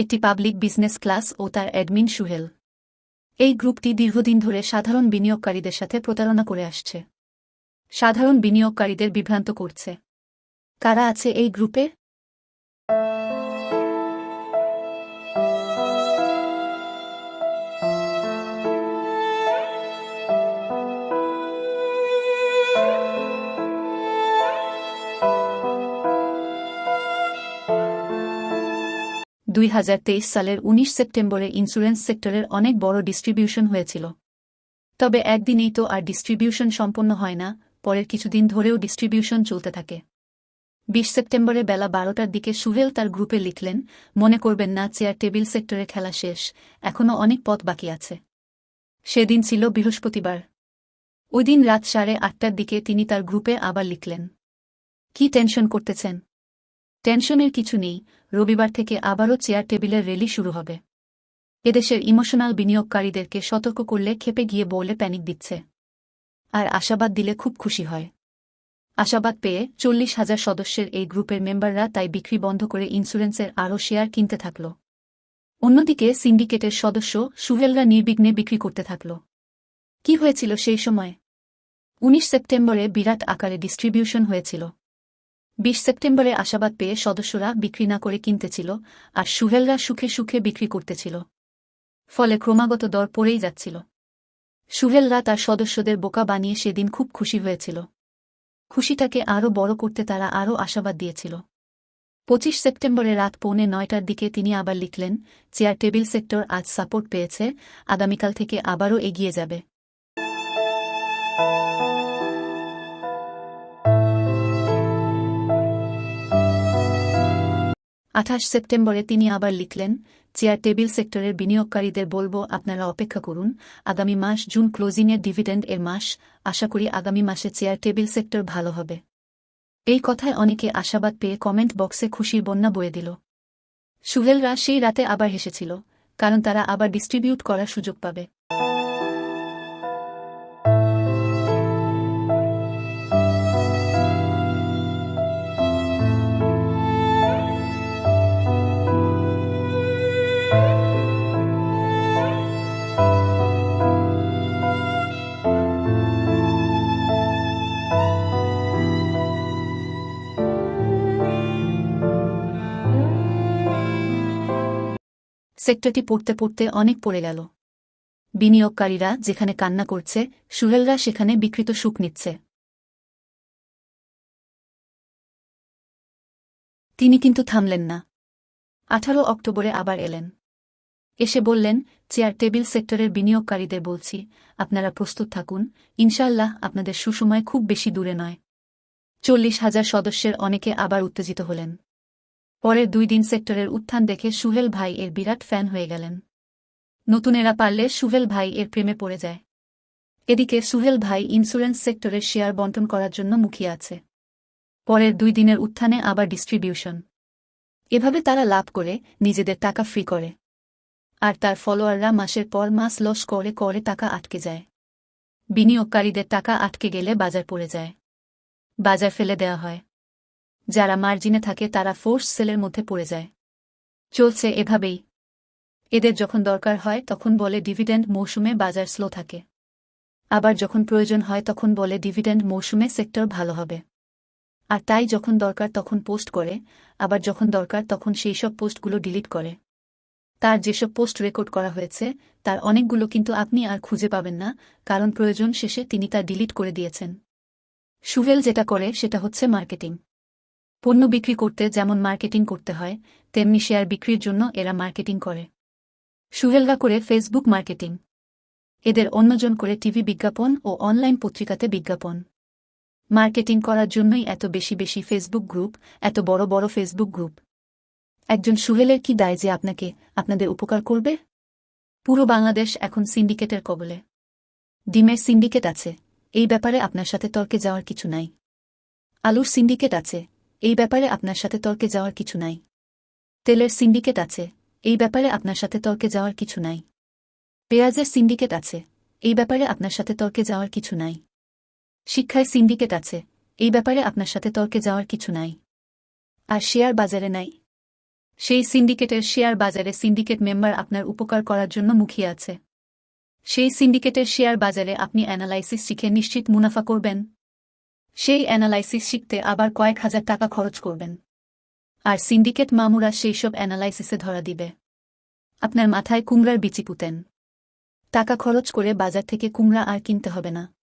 একটি public business class ও তার admin Suhel. এই গ্রুপটি দীর্ঘদিন ধরে সাধারণ বিনিয়োগকারীদের সাথে প্রতারণা করে আসছে, সাধারণ বিনিয়োগকারীদের বিভ্রান্ত করছে। কারা আছে এই গ্রুপে? সালের ১৯ সেপ্টেম্বরে ইন্স্যুরেন্স সেক্টরের অনেক বড় ডিস্ট্রিবিউশন হয়েছিল। তবে একদিনেই তো আর ডিস্ট্রিবিউশন সম্পন্ন হয় না, পরের কিছুদিন ধরেও ডিস্ট্রিবিউশন চলতে থাকে। ২০ সেপ্টেম্বরে বেলা ১২টার দিকে সুহেল তার গ্রুপে লিখলেন, মনে করবেন না চেয়ার টেবিল সেক্টরে খেলা শেষ, এখনও অনেক পথ বাকি আছে। সেদিন ছিল বৃহস্পতিবার। ওইদিন রাত ৮:৩০টার দিকে তিনি তার গ্রুপে আবার লিখলেন, কি টেনশন করতেছেন? টেনশনের কিছু নেই, রবিবার থেকে আবারও চেয়ার টেবিলের র্যালি শুরু হবে। এদেশের ইমোশনাল বিনিয়োগকারীদেরকে সতর্ক করলে খেপে গিয়ে বলে প্যানিক দিচ্ছে, আর আশাবাদ দিলে খুব খুশি হয়। আশাবাদ পেয়ে ৪০,০০০ সদস্যের এই গ্রুপের মেম্বাররা তাই বিক্রি বন্ধ করে ইন্স্যুরেন্সের আরও শেয়ার কিনতে থাকল। অন্যদিকে সিন্ডিকেটের সদস্য সুহেলরা নির্বিঘ্নে বিক্রি করতে থাকল। কি হয়েছিল সেই সময়? ১৯ সেপ্টেম্বরে বিরাট আকারে ডিস্ট্রিবিউশন হয়েছিল। ২০ সেপ্টেম্বরে আশাবাদ পেয়ে সদস্যরা বিক্রি না করে কিনতেছিল, আর সুহেলরা সুখে সুখে বিক্রি করতেছিল। ফলে ক্রমাগত দর পড়েই যাচ্ছিল। সুহেলরা তার সদস্যদের বোকা বানিয়ে সেদিন খুব খুশি হয়েছিল। খুশিটাকে আরও বড় করতে তারা আরও আশাবাদ দিয়েছিল। ২৫ সেপ্টেম্বরে রাত ৮:৩০টার দিকে তিনি আবার লিখলেন, চেয়ার টেবিল সেক্টর আজ সাপোর্ট পেয়েছে, আগামীকাল থেকে আবারও এগিয়ে যাবে। ২৮ সেপ্টেম্বরে তিনি আবার লিখলেন, চেয়ার টেবিল সেক্টরের বিনিয়োগকারীদের বলবো আপনারা অপেক্ষা করুন, আগামী মাস জুন ক্লোজিংয়ের ডিভিডেন্ড এর মাস, আশা করি আগামী মাসে চেয়ার টেবিল সেক্টর ভালো হবে। এই কথায় অনেকে আশাবাদ পেয়ে কমেন্ট বক্সে খুশির বন্যা বয়ে দিল। সুহেলরা সেই রাতে আবার হেসেছিল, কারণ তারা আবার ডিস্ট্রিবিউট করার সুযোগ পাবে। সেক্টরটি পড়তে পড়তে অনেক পড়ে গেল। বিনিয়োগকারীরা যেখানে কান্না করছে, সুহেলরা সেখানে বিকৃত সুখ নিচ্ছে। তিনি কিন্তু থামলেন না। ১৮ অক্টোবরে আবার এলেন। এসে বললেন, চেয়ার টেবিল সেক্টরের বিনিয়োগকারীদের বলছি, আপনারা প্রস্তুত থাকুন, ইনশাআল্লাহ আপনাদের সুসময় খুব বেশি দূরে নয়। ৪০,০০০ সদস্যের অনেকে আবার উত্তেজিত হলেন। পরের ২ দিন সেক্টরের উত্থান দেখে সুহেল ভাই এর বিরাট ফ্যান হয়ে গেলেন। নতুনেরা পারলে সুহেল ভাই এর প্রেমে পড়ে যায়। এদিকে সুহেল ভাই ইন্স্যুরেন্স সেক্টরের শেয়ার বণ্টন করার জন্য মুখিয়ে আছে। পরের ২ দিনের উত্থানে আবার ডিস্ট্রিবিউশন। এভাবে তারা লাভ করে নিজেদের টাকা ফ্রি করে, আর তার ফলোয়াররা মাসের পর মাস লস করে করে টাকা আটকে যায়। বিনিয়োগকারীদের টাকা আটকে গেলে বাজার পড়ে যায়, বাজার ফেলে দেওয়া হয়। যারা মার্জিনে থাকে তারা ফোর্স সেলের মধ্যে পড়ে যায়। চলছে এভাবেই। এদের যখন দরকার হয় তখন বলে ডিভিডেন্ড মৌসুমে বাজার স্লো থাকে, আবার যখন প্রয়োজন হয় তখন বলে ডিভিডেন্ড মৌসুমে সেক্টর ভালো হবে। আর তাই যখন দরকার তখন পোস্ট করে, আবার যখন দরকার তখন সেই সব পোস্টগুলো ডিলিট করে। তার যেসব পোস্ট রেকর্ড করা হয়েছে তার অনেকগুলো কিন্তু আপনি আর খুঁজে পাবেন না, কারণ প্রয়োজন শেষে তিনি তা ডিলিট করে দিয়েছেন। সুহেল যেটা করে সেটা হচ্ছে মার্কেটিং। পণ্য বিক্রি করতে যেমন মার্কেটিং করতে হয়, তেমনি শেয়ার বিক্রির জন্য এরা মার্কেটিং করে। সুহেলরা করে ফেসবুক মার্কেটিং, এদের অন্যজন করে টিভি বিজ্ঞাপন ও অনলাইন পত্রিকাতে বিজ্ঞাপন। মার্কেটিং করার জন্যই এত বেশি বেশি ফেসবুক গ্রুপ, এত বড় বড় ফেসবুক গ্রুপ। একজন সুহেলের কি দায় যে আপনাদের উপকার করবে? পুরো বাংলাদেশ এখন সিন্ডিকেটের কবলে। ডিমের সিন্ডিকেট আছে, এই ব্যাপারে আপনার সাথে তর্কে যাওয়ার কিছু নাই। আলুর সিন্ডিকেট আছে, এই ব্যাপারে আপনার সাথে তর্কে যাওয়ার কিছু নাই। তেলের সিন্ডিকেট আছে, এই ব্যাপারে আপনার সাথে তর্কে যাওয়ার কিছু নাই। পেঁয়াজের সিন্ডিকেট আছে, এই ব্যাপারে আপনার সাথে তর্কে যাওয়ার কিছু নাই। শিক্ষায় সিন্ডিকেট আছে, এই ব্যাপারে আপনার সাথে তর্কে যাওয়ার কিছু নাই। আর শেয়ার বাজারে নাই। সেই সিন্ডিকেটের শেয়ার বাজারে সিন্ডিকেট মেম্বার আপনার উপকার করার জন্য মুখিয়ে আছে। সেই সিন্ডিকেটের শেয়ার বাজারে আপনি অ্যানালাইসিস শিখে নিশ্চিত মুনাফা করবেন। সেই অ্যানালাইসিস শিখতে আবার কয়েক হাজার টাকা খরচ করবেন। আর সিন্ডিকেট মামুরা সেই সব অ্যানালাইসিসে ধরা দিবে। আপনার মাথায় কুমড়ার বিচি পুঁতেন। টাকা খরচ করে বাজার থেকে কুমড়া আর কিনতে হবে না।